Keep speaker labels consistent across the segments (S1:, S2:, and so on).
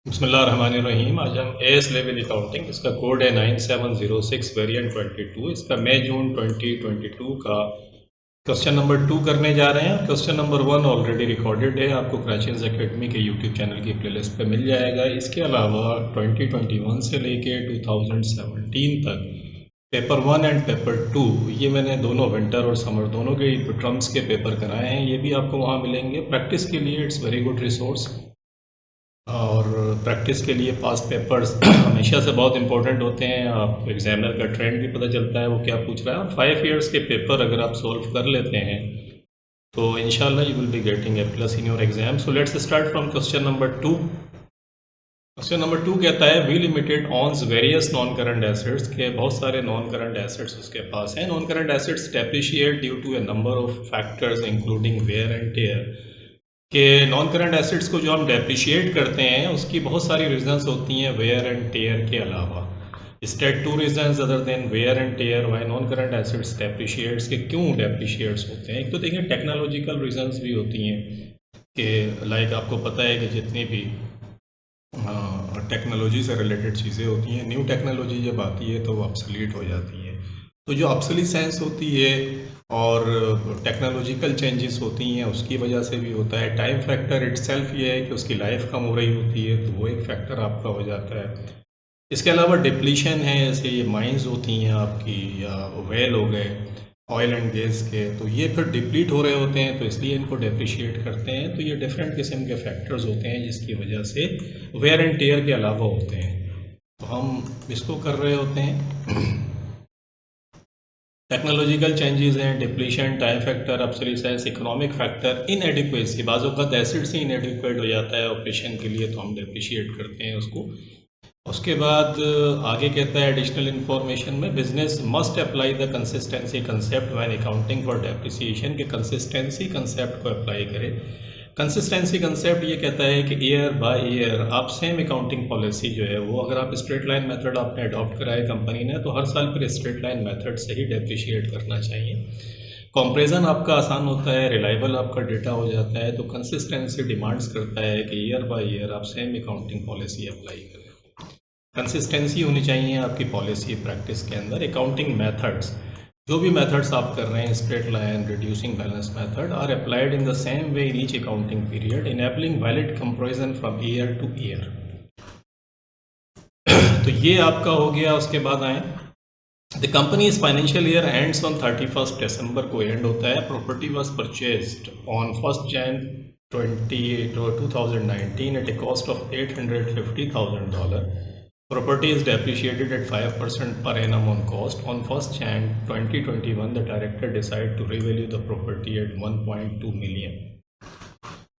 S1: बिस्मिल्लाहिर्रहमानिर्रहीम। आज हम एएस लेवल अकाउंटिंग, इसका कोड है 9706 वेरिएंट 22, इसका मई जून 2022 का क्वेश्चन नंबर 2 करने जा रहे हैं। क्वेश्चन नंबर 1 ऑलरेडी रिकॉर्डेड है, आपको क्रैचेस एकेडमी के यूट्यूब चैनल की प्लेलिस्ट पे मिल जाएगा। इसके अलावा 2021 से लेके 2017 तक पेपर 1 एंड पेपर 2, ये मैंने दोनों विंटर और समर दोनों के टर्म्स के पेपर कराए हैं, ये भी आपको वहाँ मिलेंगे। प्रैक्टिस के लिए इट्स वेरी गुड रिसोर्स, और प्रैक्टिस के लिए पास्ट पेपर्स हमेशा से बहुत इंपॉर्टेंट होते हैं। आप एग्जामिनर का ट्रेंड भी पता चलता है वो क्या पूछ रहा है, और 5 इयर्स के पेपर अगर आप सॉल्व कर लेते हैं तो इंशाल्लाह you will be getting A plus in your exam. So let's start from question number 2। Question number 2 कहता है V limited owns various non current assets, के बहुत सारे नॉन करंट एसेट्स उसके पास हैं। Non current assets depreciate due to a number of factors including wear and tear, कि non current assets को जो हम डेप्रिशिएट करते हैं उसकी बहुत सारी रीजंस होती हैं वेयर एंड टेयर के अलावा। State 2 reasons other than wear and tear why non current assets depreciates, के क्यों डेप्रिशिएट्स होते हैं। एक तो देखिए टेक्नोलॉजिकल रीजंस भी होती हैं कि लाइक आपको पता है कि जितनी भी टेक्नोलॉजी से रिलेटेड चीज़ें होती हैं, न्यू टेक्नोलॉजी जब आती है तो वो ऑब्सोलीट हो जाती है। तो जो ऑब्सोलीसेंस होती है और टेक्नोलॉजिकल चेंजेस होती हैं उसकी वजह से भी होता है। टाइम फैक्टर इटसेल्फ ये है कि उसकी लाइफ कम हो रही होती है, तो वो एक फैक्टर आपका हो जाता है। इसके अलावा डिप्लीशन है, जैसे ये माइंस होती हैं आपकी या वेल हो गए ऑयल एंड गैस के, तो ये फिर डिप्लीट हो रहे होते हैं तो इसलिए इनको डेप्रिशिएट करते हैं। तो ये डिफरेंट किस्म के फैक्टर्स होते हैं जिसकी वजह से वेयर एंड टेयर के अलावा होते हैं। तो हम इसको कर रहे होते हैं। टेक्नोलॉजिकल चेंजेस हैं, depletion, time factor, obsolescence, economic factor, inadequacy, बाज़ औक़ात एसिड से इनएडिक्वेट हो जाता है ऑपरेशन के लिए तो हम डेप्रिशिएट करते हैं उसको। उसके बाद आगे कहता है एडिशनल इन्फॉर्मेशन में business must apply the consistency concept when accounting for depreciation, के कंसिस्टेंसी कंसेप्ट को अप्लाई करें। कंसिस्टेंसी कंसेप्ट ये कहता है कि ईयर बाय ईयर आप सेम अकाउंटिंग पॉलिसी जो है वो, अगर आप स्ट्रेट लाइन मेथड आपने अडॉप्ट करा है कंपनी ने, तो हर साल फिर स्ट्रेट लाइन मेथड से ही डेप्रिशिएट करना चाहिए। कंपैरिजन आपका आसान होता है, रिलायबल आपका डेटा हो जाता है। तो कंसिस्टेंसी डिमांड्स करता है कि ईयर बाय ईयर आप सेम अकाउंटिंग पॉलिसी अप्लाई करें। कंसिस्टेंसी होनी चाहिए आपकी पॉलिसी प्रैक्टिस के अंदर। अकाउंटिंग मेथड्स, जो भी मेथड्स आप कर रहे हैं, straight line, reducing balance method, are applied in the same way in each accounting period, enabling valid comparison from year to year. तो ये आपका हो गया। उसके बाद आए the company's financial year ends on 31 दिसंबर को एंड होता है। Property was purchased on 1 Jan 2019 at a cost of $850,000. Property is depreciated at 5% per annum on cost. On 1 Jan 2021, the director decided to revalue the property at 1.2 million.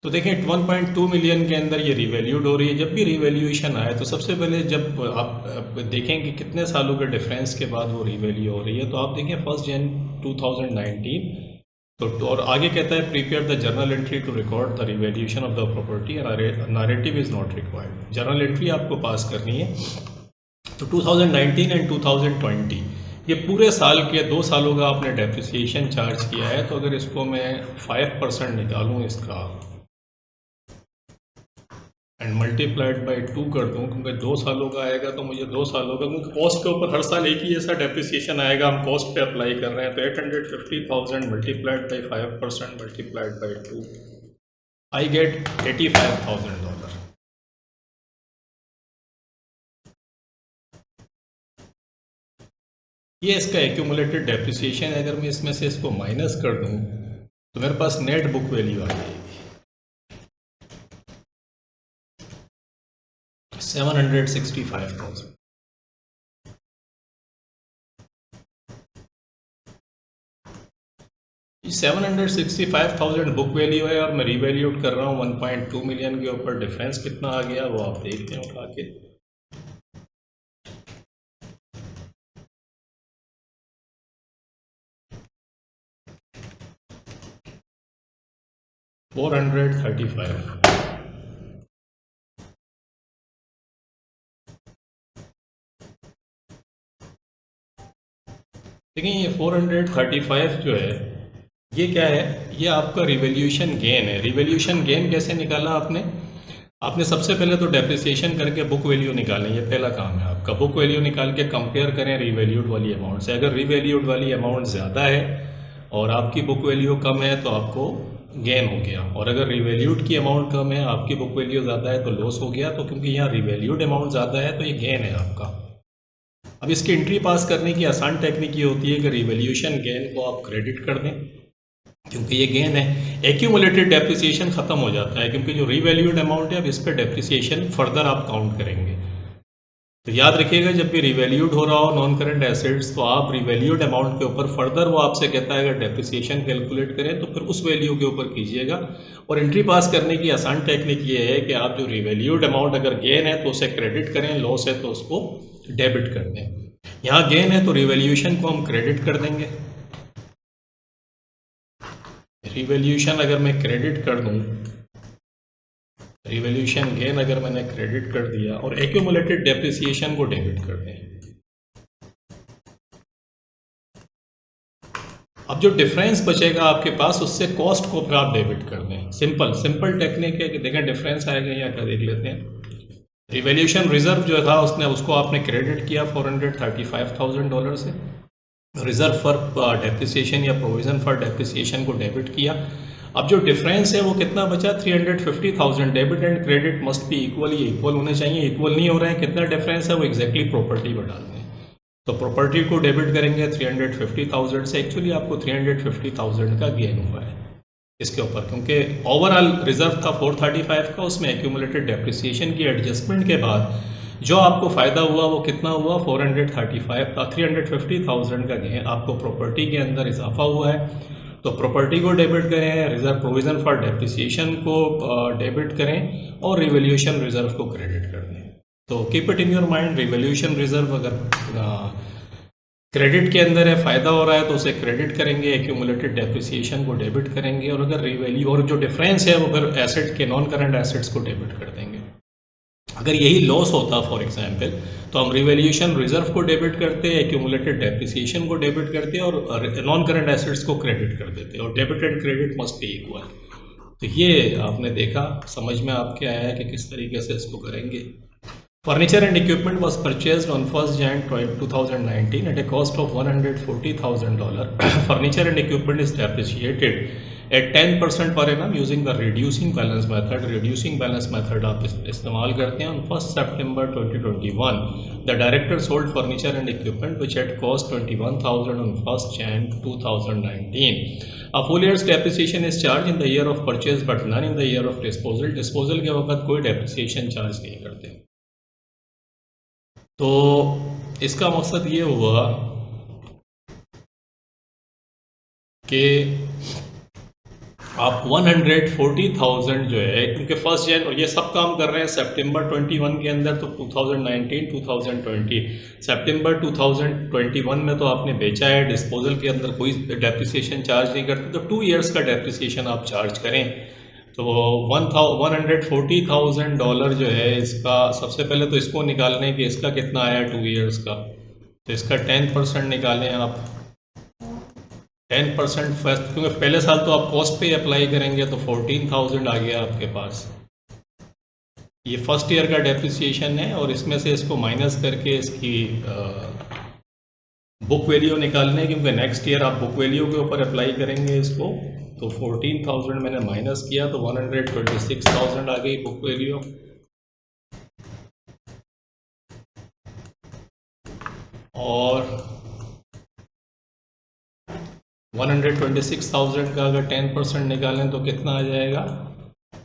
S1: तो देखिए 1.2 million के अंदर ये revalued हो रही है। जब भी रिवैल्यूएशन आए तो सबसे पहले जब आप देखें कि कितने सालों के डिफरेंस के बाद वो रिवैल्यू हो रही है, तो आप देखें 1 Jan 2019, तो और आगे कहता है prepare the journal entry to record the revaluation of the property, narrative is not required. Journal entry आपको पास करनी है। तो 2019 एंड 2020 ये पूरे साल के 2 सालों का आपने डेप्रिसिएशन चार्ज किया है। तो अगर इसको मैं 5% निकालूँ इसका एंड मल्टीप्लाइड बाई 2 कर दूँ, क्योंकि 2 सालों का आएगा तो मुझे 2 सालों का, क्योंकि कॉस्ट के ऊपर हर साल एक ही ऐसा डेप्रिसिएशन आएगा, हम कॉस्ट पे अप्लाई कर रहे हैं। तो 850,000 multiplied by 5% multiplied by 2, I get $85,000। ये इसका एक्यूमुलेटेड डेप्रिसिएशन है। अगर मैं इसमें से इसको माइनस कर दूं तो मेरे पास नेट बुक वैल्यू आ जाएगी 765,000। ये 765,000 बुक वैल्यू है और मैं रीवैल्यूट कर रहा हूँ 1.2 मिलियन के ऊपर। डिफरेंस कितना आ गया वो आप देखते हैं उठा के, 435। देखिए ये 435 जो है ये क्या है, ये आपका रिवैल्यूएशन गेन है। रिवैल्यूएशन गेन कैसे निकाला आपने, आपने सबसे पहले तो डेप्रिसिएशन करके बुक वैल्यू निकालें, ये पहला काम है आपका। बुक वैल्यू निकाल के कंपेयर करें रीवैल्यूड वाली अमाउंट से। अगर रीवैल्यूड वाली अमाउंट ज़्यादा है और आपकी बुक वैल्यू कम है तो आपको गेन हो गया, और अगर रीवैल्यूड की अमाउंट कम है, आपकी बुक वैल्यू ज़्यादा है तो लॉस हो गया। तो क्योंकि यहाँ रीवैल्यूड अमाउंट ज़्यादा है तो ये गेन है आपका। अब इसकी एंट्री पास करने की आसान टेक्निक ये होती है कि रिवैल्यूएशन गेन को आप क्रेडिट कर दें, क्योंकि ये गेन है। एक्यूमुलेटेड डेप्रिसिएशन खत्म हो जाता है, क्योंकि जो रीवैल्यूड अमाउंट है अब इस पर डेप्रिसिएशन फर्दर आप काउंट करेंगे। तो याद रखिएगा, जब भी रिवैल्यूड हो रहा हो नॉन करंट एसेट्स तो आप रिवैल्यूड अमाउंट के ऊपर फर्दर वो आपसे कहता है अगर डेप्रिसिएशन कैलकुलेट करें तो फिर उस वैल्यू के ऊपर कीजिएगा। और एंट्री पास करने की आसान टेक्निक ये है कि आप जो रिवैल्यूड अमाउंट अगर गेन है तो उसे क्रेडिट करें, लॉस है तो उसको डेबिट कर दें। यहाँ गेन है तो रिवैल्यूएशन को हम क्रेडिट कर देंगे। रिवैल्यूएशन अगर मैं क्रेडिट कर दूं, रिवैल्यूएशन गेन अगर मैंने क्रेडिट कर दिया और एक्यूमुलेटेड डेप्रिसिएशन को डेबिट कर दें। अब जो डिफरेंस बचेगा आपके पास उससे कॉस्ट को फिर आप डेबिट कर दें। सिंपल टेक्निक है कि देखें डिफरेंस आएगा या क्या, देख लेते हैं। रिवैल्यूएशन रिजर्व जो था उसने उसको आपने क्रेडिट किया $435,000 से, रिजर्व फॉर डेप्रिसिएशन या प्रोविजन फॉर डेप्रिसिएशन को डेबिट किया। अब जो डिफरेंस है वो कितना बचा, 350,000। Debit and credit must be equal होने चाहिए। इक्वल नहीं हो रहे हैं, कितना डिफरेंस है वो एग्जैक्टली प्रॉपर्टी पर डाल दें। तो प्रॉपर्टी को डेबिट करेंगे 350,000 से। एक्चुअली आपको 350,000 का गेन हुआ है इसके ऊपर, क्योंकि ओवरऑल रिजर्व था 435 का, उसमें एक्यूमुलेटेड डेप्रिसिएशन की एडजस्टमेंट के बाद जो आपको फ़ायदा हुआ वो कितना हुआ, 435 का 350,000 का गेन आपको प्रॉपर्टी के अंदर इजाफा हुआ है। तो प्रॉपर्टी को डेबिट करें, रिजर्व प्रोविजन फॉर डेप्रिसिएशन को डेबिट करें और रिवैल्यूएशन रिजर्व को क्रेडिट कर दें। तो keep it in your mind, revaluation reserve अगर क्रेडिट के अंदर है, फ़ायदा हो रहा है तो उसे क्रेडिट करेंगे, एक्यूमुलेटेड डेप्रिसिएशन को डेबिट करेंगे, और अगर रिवैल्यू और जो डिफरेंस है वो फिर एसेट के नॉन करंट एसेट्स को डेबिट कर देंगे। अगर यही लॉस होता फॉर एग्जांपल तो हम रिवैल्यूएशन रिजर्व को डेबिट करते, एक्यूमुलेटेड डेप्रिसिएशन को डेबिट करते और नॉन करंट एसेट्स को क्रेडिट कर देते, और debit and credit must be equal. तो ये आपने देखा, समझ में आपके आया है कि किस तरीके से इसको करेंगे। Furniture and equipment was purchased on 1st January 2019 at a cost of $140,000. Furniture and equipment is depreciated at 10% per annum using the reducing balance method. Reducing balance method आप इस्तेमाल करते हैं। On 1st September 2021, the director sold furniture and equipment which had cost $21,000 on 1st January 2019. A full year's depreciation is charged in the year of purchase but none in the year of disposal. Disposal के वक्त कोई depreciation charge नहीं करते। तो इसका मकसद ये हुआ कि आप 140,000 जो है, क्योंकि 1st जनवरी और ये सब काम कर रहे हैं सितंबर 21 के अंदर, तो 2019 2020 सितंबर 2021 में तो आपने बेचा है, डिस्पोजल के अंदर कोई डेप्रिसिएशन चार्ज नहीं करते, तो 2 इयर्स का डेप्रिसिएशन आप चार्ज करें। तो $140,000 जो है इसका, सबसे पहले तो इसको निकालने कि इसका कितना आया 2 इयर्स का, तो इसका 10% निकालें आप। 10% फर्स्ट, क्योंकि पहले साल तो आप कॉस्ट पे अप्लाई करेंगे, तो 14,000 आ गया आपके पास। ये फर्स्ट ईयर का डेप्रिसिएशन है, और इसमें से इसको माइनस करके इसकी बुक वैल्यू निकालने, क्योंकि नेक्स्ट ईयर आप बुक वैल्यू के ऊपर अप्लाई करेंगे इसको। तो 14,000 मैंने माइनस किया तो 126,000 आ गई बुक वैल्यू। और 126,000 का अगर 10% निकालें तो कितना आ जाएगा,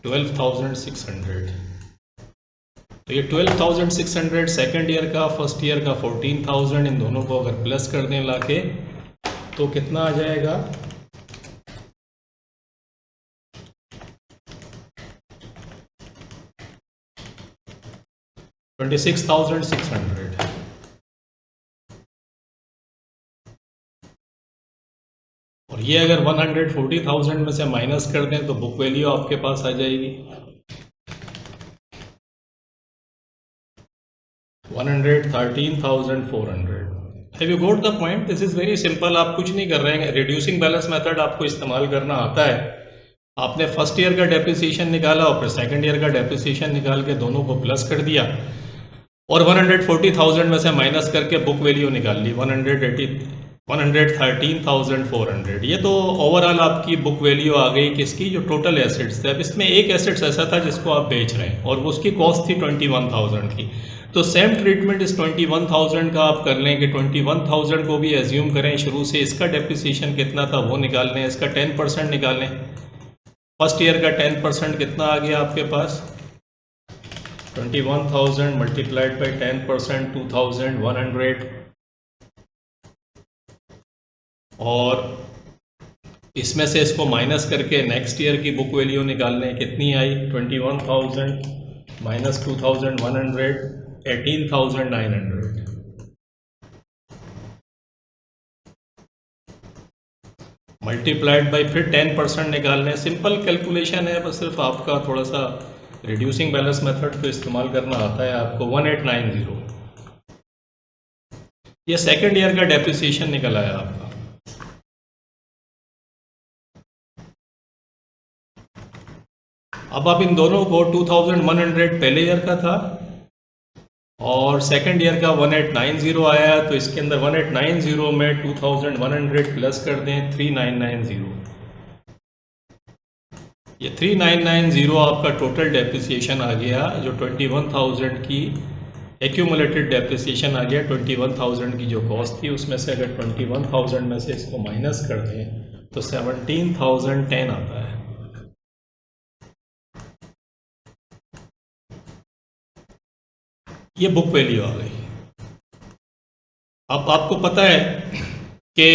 S1: 12,600। तो ये 12,600 सेकेंड ईयर का, फर्स्ट ईयर का 14,000, इन दोनों को अगर प्लस कर दें लाके तो कितना आ जाएगा, 26,600। और ये अगर 140,000 में से माइनस कर दें तो बुक वैल्यू आपके पास आ जाएगी 113,400। Have you got the point? This is very simple. आप कुछ नहीं कर रहे हैं, रिड्यूसिंग बैलेंस मेथड आपको इस्तेमाल करना आता है, आपने फर्स्ट ईयर का डेप्रिसिएशन निकाला और फिर सेकंड ईयर का डेप्रिसिएशन निकाल के दोनों को प्लस कर दिया और 140,000 में से माइनस करके बुक वैल्यू निकाल ली 113,400। ये तो ओवरऑल आपकी बुक वैल्यू आ गई किसकी, जो टोटल एसेट्स थे। अब इसमें एक एसेट्स ऐसा था जिसको आप बेच रहे हैं और वो उसकी कॉस्ट थी 21,000 की। तो सेम ट्रीटमेंट इस 21,000 का आप कर लें कि 21,000 को भी एज्यूम करें शुरू से, इसका डेप्रिसिएशन कितना था वो निकाल लें, इसका 10% निकालें। फर्स्ट ईयर का 10% कितना आ गया आपके पास, 21,000 मल्टीप्लाइड बाई 10%, 2,100। और इसमें से इसको माइनस करके नेक्स्ट ईयर की बुक वैल्यू निकाल लें, कितनी आई, 21,000 माइनस 2,100, 18,900। मल्टीप्लाइड बाई फिर 10% निकालने। सिंपल कैलकुलेशन है, बस सिर्फ आपका थोड़ा सा रिड्यूसिंग बैलेंस मेथड को इस्तेमाल करना आता है आपको। 1890 ये सेकेंड ईयर का डेप्रिसिएशन निकल आया आपका। अब आप इन दोनों को 2,100 पहले ईयर का था और सेकेंड ईयर का 1890 आया, तो इसके अंदर 1890 में 2,100 प्लस कर दें 3,990। ये 3,990 आपका टोटल डेप्रिसिएशन आ गया, जो 21,000 की एक्यूमुलेटेड डेप्रिसिएशन आ गया। 21,000 की जो कॉस्ट थी उसमें से अगर 21,000 में से इसको माइनस कर दें तो 17,010 आता है। ये बुक वैल्यू आ गई। अब आपको पता है कि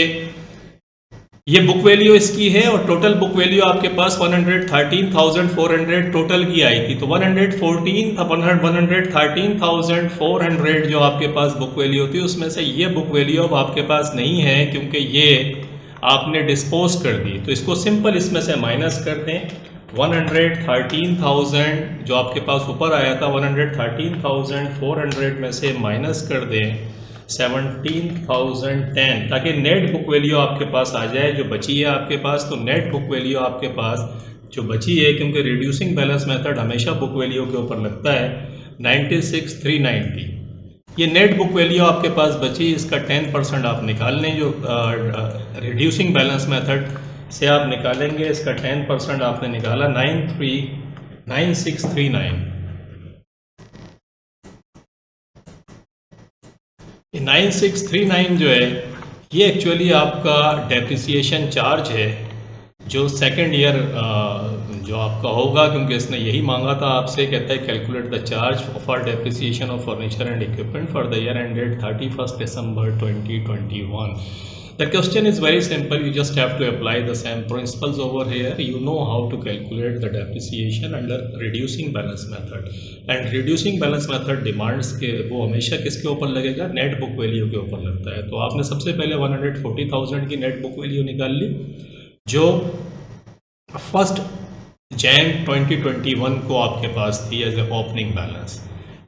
S1: ये बुक वैल्यू इसकी है और टोटल बुक वैल्यू आपके पास 113,400 टोटल की आई थी। तो 113,400 जो आपके पास बुक वैल्यू होती है उसमें से ये बुक वैल्यू अब आपके पास नहीं है क्योंकि ये आपने डिस्पोज कर दी। तो इसको सिंपल इसमें से माइनस कर दें। 113,000 जो आपके पास ऊपर आया था 113,400 में से माइनस कर दें 17,010, ताकि नेट बुक वैल्यू आपके पास आ जाए जो बची है आपके पास। तो नेट बुक वैल्यू आपके पास जो बची है, क्योंकि रिड्यूसिंग बैलेंस मेथड हमेशा बुक वैल्यू के ऊपर लगता है, 96,390। ये नेट बुक वैल्यू आपके पास बची, इसका 10% आप निकाल लें। जो रिड्यूसिंग बैलेंस मेथड से आप निकालेंगे, इसका 10% आपने निकाला 9639। 9639 जो है ये एक्चुअली आपका डेप्रिसिएशन चार्ज है जो सेकेंड ईयर जो आपका होगा, क्योंकि इसने यही मांगा था आपसे। कहता है calculate the charge for depreciation of furniture and equipment for the year ended 31 December 2021। The question is very simple. You just have to apply the same principles over here. You know how to calculate the depreciation under reducing balance method. And reducing balance method demands के वो हमेशा किसके ऊपर लगेगा, net book value के ऊपर लगता है। तो आपने सबसे पहले 140,000 की नेट बुक वैल्यू निकाल ली जो 1 Jan 2021 को आपके पास थी एज ए ओपनिंग बैलेंस।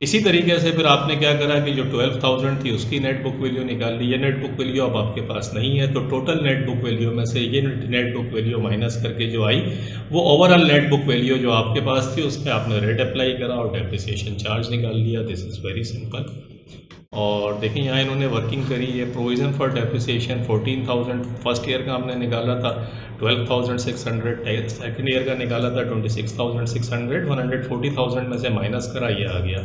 S1: इसी तरीके से फिर आपने क्या करा कि जो 12,000 थी उसकी नेट बुक वैल्यू निकाल ली। ये नेट बुक वैल्यू अब आपके पास नहीं है, तो टोटल नेट बुक वैल्यू में से ये नेट बुक वैल्यू माइनस करके जो आई वो ओवरऑल नेट बुक वैल्यू जो आपके पास थी उसमें आपने रेट अप्लाई करा और डेप्रिसिएशन चार्ज निकाल लिया। This is very simple. और देखिए यहाँ इन्होंने वर्किंग करी है। Provision for depreciation 14,000 first year का हमने निकाला था, 12,600 सेकेंड ईयर का निकाला था, 26,600, 140,000 में से माइनस करा, ये आ गया।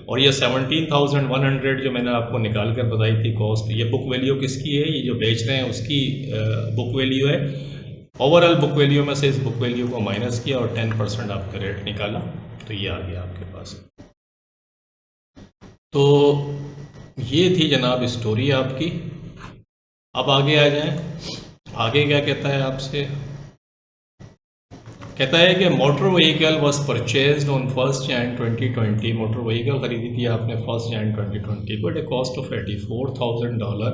S1: और ये 17,100 जो मैंने आपको निकाल कर बताई थी कॉस्ट, ये बुक वैल्यू किसकी है, ये जो बेच रहे हैं उसकी बुक वैल्यू है। ओवरऑल बुक वैल्यू में से इस बुक वैल्यू को माइनस किया और 10% आपका रेट निकाला, तो ये आ गया आपके पास। तो ये थी जनाब स्टोरी आपकी। अब आगे आ जाएं। आगे क्या कहता है आपसे, कहता है कि motor vehicle was purchased on 1 Jan 2020। Motor vehicle खरीदी थी आपने 1 Jan 2020 को at a cost of $84,000।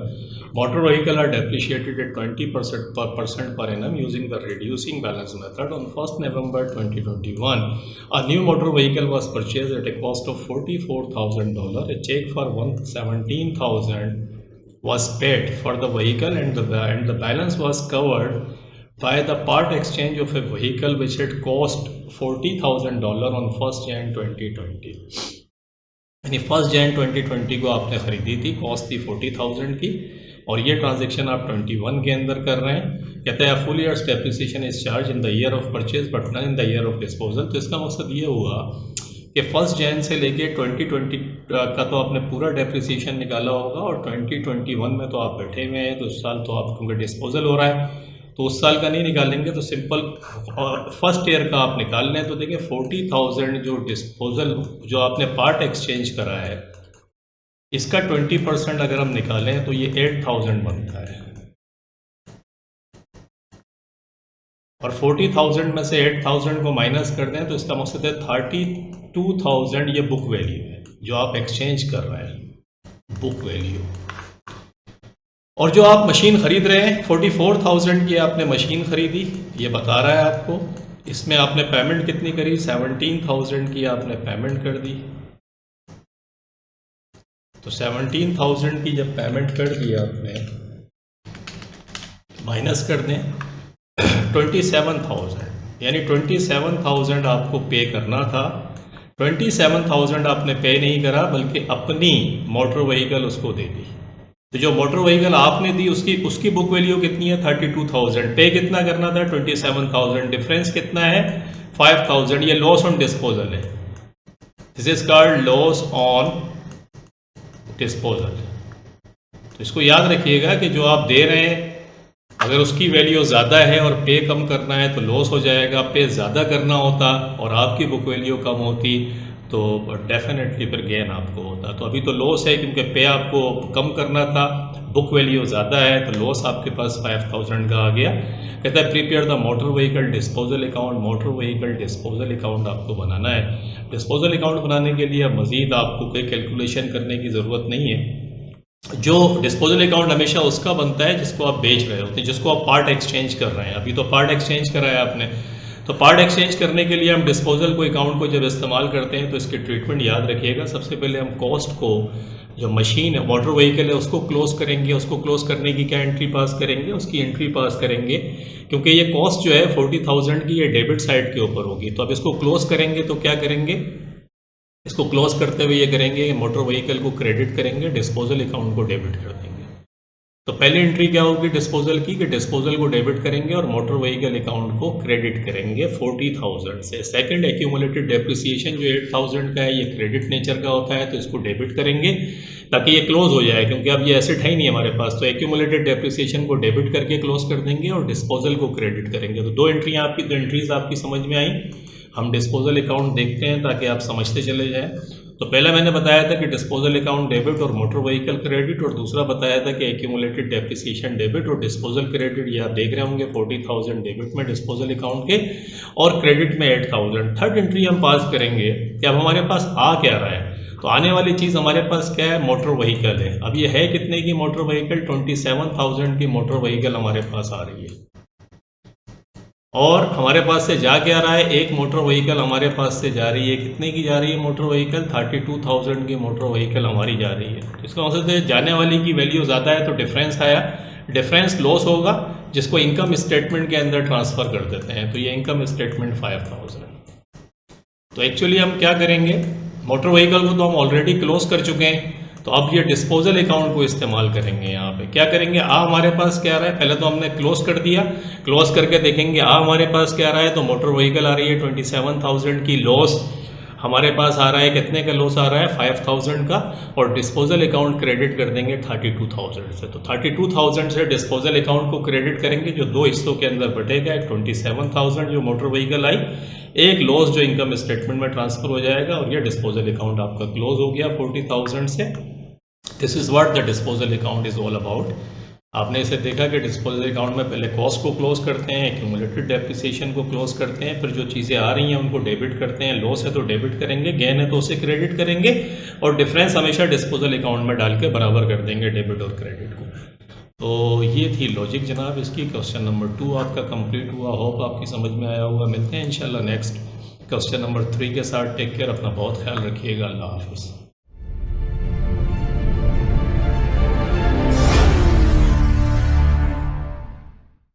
S1: Motor vehicle are depreciated at 20% per annum using the reducing balance method on 1 November 2021. A new motor vehicle was purchased at a cost of $44,000. A check for $117,000 was paid for the vehicle and the balance was covered by the part exchange of A vehicle which it cost $40,000 on 1 Jan 2020। यानी 1 Jan 2020 को आपने ख़रीदी थी, cost थी 40,000 की, और ये transaction आप 21 के अंदर कर रहे हैं। कहते हैं full years depreciation is charge in the year of purchase but not in the year of disposal. तो इसका मकसद ये हुआ कि 1 Jan से लेके 2020 का तो आपने पूरा डेप्रिसिएशन निकाला होगा, और 2021 में तो आप बैठे हुए हैं, तो इस साल तो आप क्योंकि डिस्पोजल हो रहा है तो उस साल का नहीं निकालेंगे, तो सिंपल फर्स्ट ईयर का आप निकाल लें। तो देखिए 40,000 जो डिस्पोजल जो आपने पार्ट एक्सचेंज करा है, इसका 20% अगर हम निकालें तो ये 8,000 बनता है, और 40,000 में से 8,000 को माइनस कर दें तो इसका मकसद है 32,000 ये बुक वैल्यू है जो आप एक्सचेंज कर रहे हैं, बुक वैल्यू। और जो आप मशीन ख़रीद रहे हैं 44,000 की आपने मशीन ख़रीदी, ये बता रहा है आपको। इसमें आपने पेमेंट कितनी करी, 17,000 की आपने पेमेंट कर दी। तो 17,000 की जब पेमेंट कर दी आपने, माइनस कर दें 27,000, यानी 27,000 आपको पे करना था। 27,000 आपने पे नहीं करा, बल्कि अपनी मोटर व्हीकल उसको दे दी। तो जो मोटर व्हीकल आपने दी उसकी बुक वैल्यू कितनी है, 32,000। पे कितना करना था, 27,000। डिफरेंस कितना है, 5,000। ये लॉस ऑन डिस्पोजल है, this is called loss on disposal. तो इसको याद रखिएगा कि जो आप दे रहे हैं अगर उसकी वैल्यू ज़्यादा है और पे कम करना है तो लॉस हो जाएगा। पे ज़्यादा करना होता और आपकी बुक वैल्यू कम होती तो डेफिनेटली फिर गेन आपको होता। तो अभी तो लॉस है क्योंकि पे आपको कम करना था, बुक वैल्यू ज़्यादा है, तो लॉस आपके पास 5,000 का आ गया। कहता है prepare the motor vehicle disposal account. Motor vehicle disposal account आपको बनाना है। डिस्पोजल अकाउंट बनाने के लिए मज़ीद आपको कोई कैलकुलेशन करने की ज़रूरत नहीं है। जो डिस्पोजल अकाउंट हमेशा उसका बनता है जिसको आप बेच रहे होते हैं, जिसको आप पार्ट एक्सचेंज कर रहे हैं। अभी तो पार्ट एक्सचेंज करा है आपने, तो पार्ट एक्सचेंज करने के लिए हम डिस्पोजल को अकाउंट को जब इस्तेमाल करते हैं तो इसकी ट्रीटमेंट याद रखिएगा। सबसे पहले हम कॉस्ट को, जो मशीन है मोटर व्हीकल है, उसको क्लोज करेंगे। उसको क्लोज करने की क्या एंट्री पास करेंगे, उसकी एंट्री पास करेंगे, क्योंकि ये कॉस्ट जो है 40,000 की, ये डेबिट साइड के ऊपर होगी। तो अब इसको क्लोज करेंगे तो क्या करेंगे, इसको क्लोज करते हुए ये करेंगे, मोटर व्हीकल को क्रेडिट करेंगे, डिस्पोजल अकाउंट को डेबिट कर देंगे। तो पहली एंट्री क्या होगी डिस्पोजल की, कि डिस्पोजल को डेबिट करेंगे और मोटर व्हीकल अकाउंट को क्रेडिट करेंगे 40,000 से। सेकंड, एक्यूमुलेटेड डेप्रिसिएशन जो 8,000 का है, ये क्रेडिट नेचर का होता है, तो इसको डेबिट करेंगे ताकि ये क्लोज हो जाए, क्योंकि अब ये एसेट है ही नहीं हमारे पास। तो एक्यूमुलेटेड डेप्रिसिएशन को डेबिट करके क्लोज कर देंगे और डिस्पोजल को क्रेडिट करेंगे। तो दो एंट्रीज आपकी समझ में आई। हम डिस्पोजल अकाउंट देखते हैं ताकि आप समझते चले जाएं। तो पहला मैंने बताया था कि डिस्पोजल अकाउंट डेबिट और मोटर व्हीकल क्रेडिट, और दूसरा बताया था कि एक्यूमुलेटेड डेप्रिसिएशन डेबिट और डिस्पोजल क्रेडिट। ये आप देख रहे होंगे 40,000 डेबिट में डिस्पोजल अकाउंट के और क्रेडिट में 8,000। थर्ड एंट्री हम पास करेंगे कि अब हमारे पास आ क्या रहा है। तो आने वाली चीज़ हमारे पास क्या है, मोटर व्हीकल है। अब ये है कितने की मोटर व्हीकल, 27,000 की मोटर व्हीकल हमारे पास आ रही है, और हमारे पास से जा क्या रहा है, एक मोटर व्हीकल हमारे पास से जा रही है। कितने की जा रही है मोटर व्हीकल, 32,000 की मोटर व्हीकल हमारी जा रही है। तो इसका मतलब है जाने वाली की वैल्यू ज़्यादा है तो डिफरेंस आया, डिफरेंस लॉस होगा, जिसको इनकम स्टेटमेंट के अंदर ट्रांसफ़र कर देते हैं। तो ये इनकम स्टेटमेंट 5,000। तो एक्चुअली हम क्या करेंगे, मोटर व्हीकल को तो हम ऑलरेडी क्लोज कर चुके हैं, तो अब ये डिस्पोजल अकाउंट को इस्तेमाल करेंगे। यहाँ पे क्या करेंगे, हमारे पास क्या आ रहा है, पहले तो हमने क्लोज कर दिया, क्लोज करके देखेंगे हमारे पास क्या आ रहा है। तो मोटर व्हीकल आ रही है 27,000 की, लॉस हमारे पास आ रहा है, कितने का लॉस आ रहा है, 5,000 का, और डिस्पोजल अकाउंट क्रेडिट कर देंगे 32,000 से। तो 32,000 से डिस्पोजल अकाउंट को क्रेडिट करेंगे, जो दो हिस्सों के अंदर बटेगा, एक 27,000 जो मोटर व्हीकल आई, एक लॉस जो इनकम स्टेटमेंट में ट्रांसफर हो जाएगा, और यह डिस्पोजल अकाउंट आपका क्लोज हो गया 40,000 से। This is what the disposal account is all about. आपने इसे देखा कि डिस्पोजल अकाउंट में पहले कॉस्ट को क्लोज करते हैं, एक्यूमुलेटेड डेप्रिसिएशन को क्लोज करते हैं, फिर जो चीज़ें आ रही हैं उनको डेबिट करते हैं। लॉस है तो डेबिट करेंगे, गेन है तो उसे क्रेडिट करेंगे, और डिफरेंस हमेशा डिस्पोजल अकाउंट में डाल के बराबर कर देंगे डेबिट और क्रेडिट को। तो ये थी लॉजिक जनाब इसकी। क्वेश्चन नंबर 2 आपका कंप्लीट हुआ, होप आपकी समझ में आया होगा। मिलते हैं इंशाल्लाह नेक्स्ट क्वेश्चन नंबर 3 के साथ। टेक केयर, अपना बहुत ख्याल रखिएगा। अल्लाह हाफिज़।